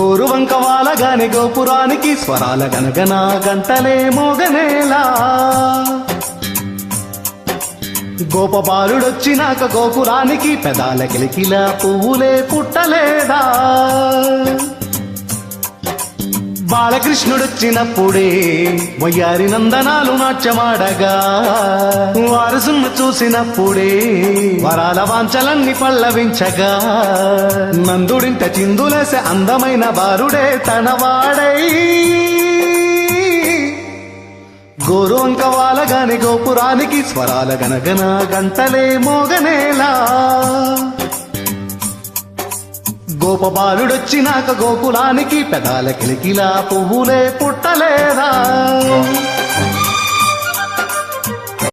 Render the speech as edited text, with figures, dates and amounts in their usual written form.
గోరువంక వాలగాని గోపురానికి స్వరాల గనగన గంటలే మోగనేలా గోపబాలుడొచ్చినాక గోపురానికి పెదాల కిలికిలా పువ్వులే పుట్టలేదా బాలకృష్ణుడొచ్చినప్పుడే వయ్యారి నందనాలు నాట్యమాడగా వారసును చూసినప్పుడే వరాల వాంఛలన్నీ పల్లవించగా నందుడింట చిందులేసే అందమైన బారుడే తనవాడై గోరువంక వాలగాని గోపురానికి స్వరాల గనగన గంటలే మోగనేలా గోపబాలుడొచ్చినాక గోకులానికి పెదాల కిలికిలా పువ్వులే పుట్టలేదా